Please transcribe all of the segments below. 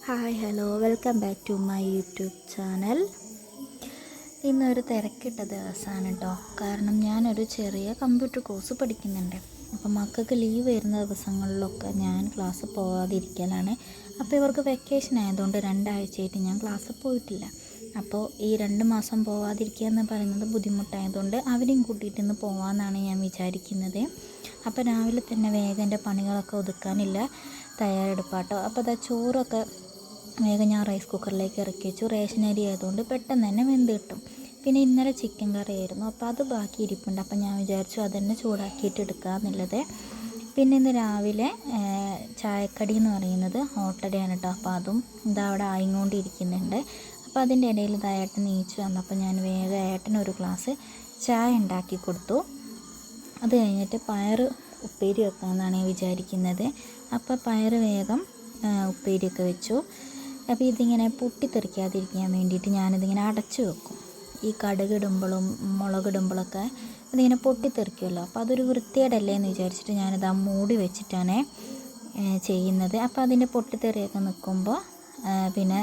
Hi hello welcome back to my YouTube channel. ഇന്നൊരു തിരക്കിട്ട ദിവസമാണ് കേട്ടോ. കാരണം ഞാനൊരു ചെറിയ കമ്പ്യൂട്ടർ കോഴ്സ് പഠിക്കുന്നുണ്ട്. അപ്പോൾ മക്കൾക്ക് ലീവ് വരുന്ന ദിവസങ്ങളിലൊക്കെ ഞാൻ ക്ലാസ് പോകാതിരിക്കലാണ്. അപ്പോൾ ഇവർക്ക് വെക്കേഷൻ ആയതുകൊണ്ട് 2 ആഴ്ചയായിട്ട് ഞാൻ ക്ലാസ്സിൽ പോയിട്ടില്ല. അപ്പോൾ ഈ 2 മാസം പോകാതിരിക്കുക എന്ന് പറയുന്നത് ബുദ്ധിമുട്ടായതുകൊണ്ട് അവരെയും കൂട്ടിയിട്ട് ഇന്ന് പോകാമെന്നാണ് ഞാൻ വിചാരിക്കുന്നത്. അപ്പോൾ രാവിലെ തന്നെ വേഗം എൻ്റെ പണികളൊക്കെ ഒതുക്കാനില്ല തയ്യാറെടുപ്പാട്ടോ. അപ്പോൾ അതാ ചോറൊക്കെ വേഗം ഞാൻ റൈസ് കുക്കറിലേക്ക് ഇറക്കി വെച്ചു. റേഷൻ അരി ആയതുകൊണ്ട് പെട്ടെന്ന് തന്നെ വെന്ത് കിട്ടും. പിന്നെ ഇന്നലെ ചിക്കൻ കറി ആയിരുന്നു, അപ്പോൾ അത് ബാക്കി ഇരിപ്പുണ്ട്. അപ്പോൾ ഞാൻ വിചാരിച്ചു അതന്നെ ചൂടാക്കിയിട്ട് എടുക്കുക എന്നുള്ളത്. പിന്നെ ഇന്ന് രാവിലെ ചായക്കടി എന്ന് പറയുന്നത് ഓട്ടടയാണ് കേട്ടോ. അപ്പോൾ അതും ഇതാ അവിടെ ആയിക്കൊണ്ടിരിക്കുന്നുണ്ട്. അപ്പോൾ അതിൻ്റെ ഇടയിൽ ഏട്ടൻ നീച്ചു വന്നപ്പോൾ ഞാൻ വേഗം ഏട്ടനൊരു ഗ്ലാസ് ചായ ഉണ്ടാക്കി കൊടുത്തു. അത് കഴിഞ്ഞിട്ട് പയർ ഉപ്പേരി വെക്കാമെന്നാണ് ഞാൻ വിചാരിക്കുന്നത്. അപ്പോൾ പയർ വേഗം ഉപ്പേരിയൊക്കെ വെച്ചു. അപ്പോൾ ഇതിങ്ങനെ പൊട്ടിത്തെറിക്കാതിരിക്കാൻ വേണ്ടിയിട്ട് ഞാനിതിങ്ങനെ അടച്ചു വെക്കും. ഈ കടുകിടുമ്പോഴും മുളകിടുമ്പോഴൊക്കെ ഇതിങ്ങനെ പൊട്ടിത്തെറിക്കുമല്ലോ. അപ്പോൾ അതൊരു വൃത്തികേടല്ലേ എന്ന് വിചാരിച്ചിട്ട് ഞാനിത് മൂടി വെച്ചിട്ടാണ് ചെയ്യുന്നത്. അപ്പോൾ അതിൻ്റെ പൊട്ടിത്തെറിയൊക്കെ നിൽക്കുമ്പോൾ പിന്നെ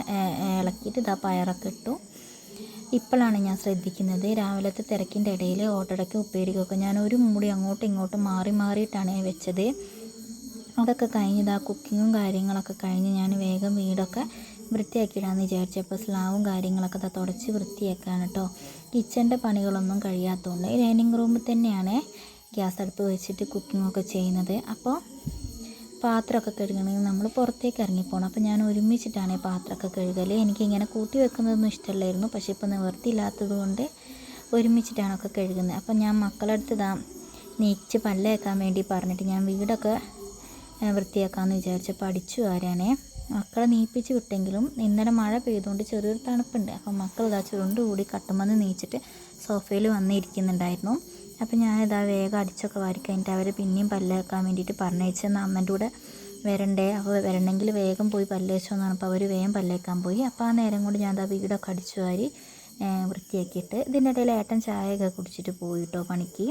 ഇളക്കിയിട്ട് ഇതാ പയറൊക്കെ ഇട്ടു. ഇപ്പോഴാണ് ഞാൻ ശ്രദ്ധിക്കുന്നത്, രാവിലത്തെ തിരക്കിൻ്റെ ഇടയിൽ ഓട്ടടയ്ക്ക് ഉപ്പേരിക്കൊക്കെ ഞാൻ ഒരു മൂടി അങ്ങോട്ടും ഇങ്ങോട്ടും മാറിയിട്ടാണ് വെച്ചത്. അതൊക്കെ കഴിഞ്ഞ് കുക്കിങ്ങും കാര്യങ്ങളൊക്കെ കഴിഞ്ഞ് ഞാൻ വേഗം വീടൊക്കെ വൃത്തിയാക്കിയിടാമെന്ന് വിചാരിച്ചപ്പോൾ സ്ലാവും കാര്യങ്ങളൊക്കെ തുടച്ച് വൃത്തിയാക്കാണ് കേട്ടോ. കിച്ചൻ്റെ പണികളൊന്നും കഴിയാത്തതുകൊണ്ട് ഡൈനിങ് റൂമിൽ തന്നെയാണ് ഗ്യാസ് അടുപ്പ് വെച്ചിട്ട് കുക്കിങ്ങൊക്കെ ചെയ്യുന്നത്. അപ്പോൾ പാത്രമൊക്കെ കഴുകണമെങ്കിൽ നമ്മൾ പുറത്തേക്ക് ഇറങ്ങിപ്പോകണം. അപ്പോൾ ഞാൻ ഒരുമിച്ചിട്ടാണ് പാത്രമൊക്കെ കഴുകൽ. എനിക്കിങ്ങനെ കൂട്ടി വെക്കുന്നതൊന്നും ഇഷ്ടമല്ലായിരുന്നു, പക്ഷേ ഇപ്പോൾ നിവൃത്തിയില്ലാത്തത് കൊണ്ട് ഒരുമിച്ചിട്ടാണൊക്കെ കഴുകുന്നത്. അപ്പോൾ ഞാൻ മക്കളുടെ അടുത്ത് നീച്ച് പല്ലേക്കാൻ വേണ്ടി പറഞ്ഞിട്ട് ഞാൻ വീടൊക്കെ വൃത്തിയാക്കാമെന്ന് വിചാരിച്ചപ്പോൾ അടിച്ചു വാരാനേ മക്കളെ നീപ്പിച്ച് വിട്ടെങ്കിലും ഇന്നലെ മഴ പെയ്തുകൊണ്ട് ചെറിയൊരു തണുപ്പുണ്ട്. അപ്പം മക്കൾ ചുരുണ്ടുകൂടി കട്ടുമെന്ന് നീച്ചിട്ട് സോഫയിൽ വന്നിരിക്കുന്നുണ്ടായിരുന്നു. അപ്പം ഞാനിതാ വേഗം അടിച്ചൊക്കെ വാരി കഴിഞ്ഞിട്ട് അവർ പിന്നെയും പല്ലേക്കാൻ വേണ്ടിയിട്ട് പറഞ്ഞയച്ചെന്ന് അമ്മൻ്റെ കൂടെ വരണ്ടേ, അപ്പോൾ വരണമെങ്കിൽ വേഗം പോയി പല്ലേച്ചോന്നാണ്. അപ്പോൾ അവർ വേഗം പല്ലേക്കാൻ പോയി. അപ്പോൾ ആ നേരം കൊണ്ട് ഞാൻ വീടൊക്കെ അടിച്ചു വാരി വൃത്തിയാക്കിയിട്ട് ഇതിൻ്റെ ഇടയിൽ ഏട്ടൻ ചായയൊക്കെ കുടിച്ചിട്ട് പോയിട്ടോ പണിക്ക്.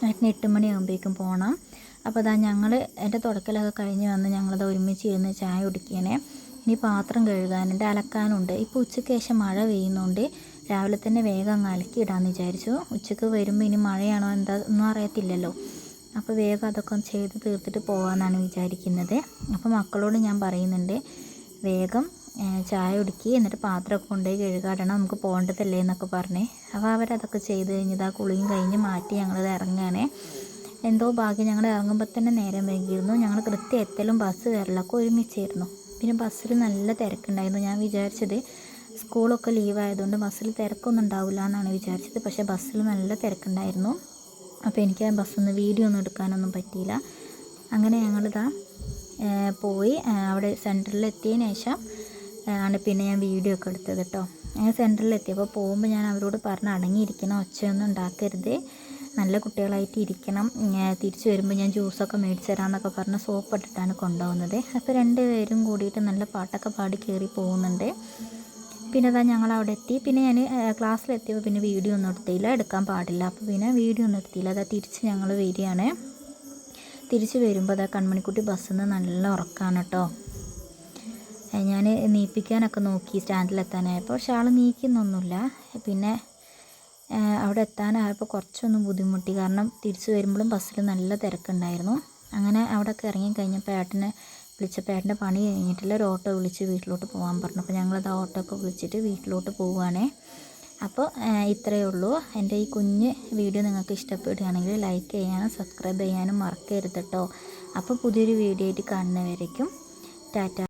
ഏട്ടന് 8 മണിയാകുമ്പോഴേക്കും പോകണം. അപ്പോൾ ഞങ്ങൾ എൻ്റെ തുടക്കലൊക്കെ കഴിഞ്ഞ് വന്ന് ഞങ്ങളത് ഒരുമിച്ച് ഇരുന്ന് ചായ കുടിക്കുകയാണ്. ഇനി പാത്രം കഴുകാനുണ്ട്, അലക്കാനുണ്ട്. ഇപ്പോൾ ഉച്ചയ്ക്ക് ശേഷം മഴ പെയ്യുന്നതുകൊണ്ട് രാവിലെ തന്നെ വേഗം അങ്ങ് അലക്കിയിടാമെന്ന് വിചാരിച്ചു. ഉച്ചയ്ക്ക് വരുമ്പോൾ ഇനി മഴയാണോ എന്താ ഒന്നും അറിയത്തില്ലല്ലോ. അപ്പോൾ വേഗം അതൊക്കെ ചെയ്ത് തീർത്തിട്ട് പോകാമെന്നാണ് വിചാരിക്കുന്നത്. അപ്പോൾ മക്കളോട് ഞാൻ പറയുന്നുണ്ട് വേഗം ചായ കുടിക്കുക, എന്നിട്ട് പാത്രമൊക്കെ കൊണ്ടുപോയി കഴുകാടണം, നമുക്ക് പോകേണ്ടതല്ലേ എന്നൊക്കെ പറഞ്ഞ്. അപ്പോൾ അവരതൊക്കെ ചെയ്ത് കഴിഞ്ഞത് കുളിയും കഴിഞ്ഞ് മാറ്റി ഞങ്ങളത് ഇറങ്ങുകയാണ്. എന്തോ ഭാഗ്യം ഞങ്ങൾ ഇറങ്ങുമ്പോൾ തന്നെ നേരം വൈകിയിരുന്നു. ഞങ്ങൾ കൃത്യം എത്തലും ബസ് വരലൊക്കെ ഒരുമിച്ചായിരുന്നു. പിന്നെ ബസ്സിൽ നല്ല തിരക്കുണ്ടായിരുന്നു. ഞാൻ വിചാരിച്ചത് സ്കൂളൊക്കെ ലീവായതുകൊണ്ട് ബസ്സിൽ തിരക്കൊന്നും ഉണ്ടാവില്ല എന്നാണ് വിചാരിച്ചത്, പക്ഷേ ബസ്സിൽ നല്ല തിരക്കുണ്ടായിരുന്നു. അപ്പോൾ എനിക്ക് ആ ബസ്സിൽ നിന്ന് വീഡിയോ ഒന്നും എടുക്കാനൊന്നും പറ്റിയില്ല. അങ്ങനെ ഞങ്ങളിതാ പോയി അവിടെ സെൻറ്ററിലെത്തിയതിന് ശേഷം ആണ് പിന്നെ ഞാൻ വീഡിയോ ഒക്കെ എടുത്തത് കേട്ടോ. ഞാൻ സെൻറ്ററിലെത്തിയപ്പോൾ പോകുമ്പോൾ ഞാൻ അവരോട് പറഞ്ഞ് അടങ്ങിയിരിക്കണം, ഒച്ചയൊന്നും ഉണ്ടാക്കരുത്, നല്ല കുട്ടികളായിട്ട് ഇരിക്കണം, തിരിച്ചു വരുമ്പോൾ ഞാൻ ജ്യൂസൊക്കെ മേടിച്ച് തരാമെന്നൊക്കെ പറഞ്ഞ് സോപ്പ് ഇട്ടിട്ടാണ് കൊണ്ടുപോകുന്നത്. അപ്പോൾ 2 പേരും കൂടിയിട്ട് നല്ല പാട്ടൊക്കെ പാടി കയറി പോകുന്നുണ്ട്. പിന്നെ ഞങ്ങൾ അവിടെ എത്തി. പിന്നെ ഞാൻ ക്ലാസ്സിലെത്തിയപ്പോൾ പിന്നെ വീഡിയോ ഒന്നും എടുത്തില്ല, എടുക്കാൻ പാടില്ല. അപ്പോൾ പിന്നെ വീഡിയോ ഒന്നും എടുത്തില്ല. തിരിച്ച് ഞങ്ങൾ വരികയാണ്. തിരിച്ച് വരുമ്പോൾ കൺമണിക്കുട്ടി ബസ്സിൽ നിന്ന് നല്ല ഉറക്കമാണ് കേട്ടോ. ഞാൻ നീപ്പിക്കാനൊക്കെ നോക്കി സ്റ്റാൻഡിലെത്താനായപ്പോൾ, പക്ഷെ ആൾ നീക്കുന്നൊന്നുമില്ല. പിന്നെ അവിടെ എത്താനായപ്പോൾ കുറച്ചൊന്നും ബുദ്ധിമുട്ടി, കാരണം തിരിച്ചു വരുമ്പോഴും ബസ്സിൽ നല്ല തിരക്കുണ്ടായിരുന്നു. അങ്ങനെ അവിടെയൊക്കെ ഇറങ്ങി കഴിഞ്ഞപ്പോൾ ഏട്ടനെ വിളിച്ചപ്പോൾ ഏട്ടൻ്റെ പണി കഴിഞ്ഞിട്ടില്ല, ഒരു ഓട്ടോ വിളിച്ച് വീട്ടിലോട്ട് പോകാൻ പറഞ്ഞു. അപ്പോൾ ഞങ്ങളത് ഓട്ടോ ഒക്കെ വിളിച്ചിട്ട് വീട്ടിലോട്ട് പോവുകയാണേ. അപ്പോൾ ഇത്രയേ ഉള്ളൂ. എൻ്റെ ഈ കുഞ്ഞ് വീഡിയോ നിങ്ങൾക്ക് ഇഷ്ടപ്പെടുകയാണെങ്കിൽ ലൈക്ക് ചെയ്യാനും സബ്സ്ക്രൈബ് ചെയ്യാനും മറക്കരുത് കേട്ടോ. അപ്പോൾ പുതിയൊരു വീഡിയോ ആയിട്ട് കാണുന്നവരേക്കും ടാറ്റ.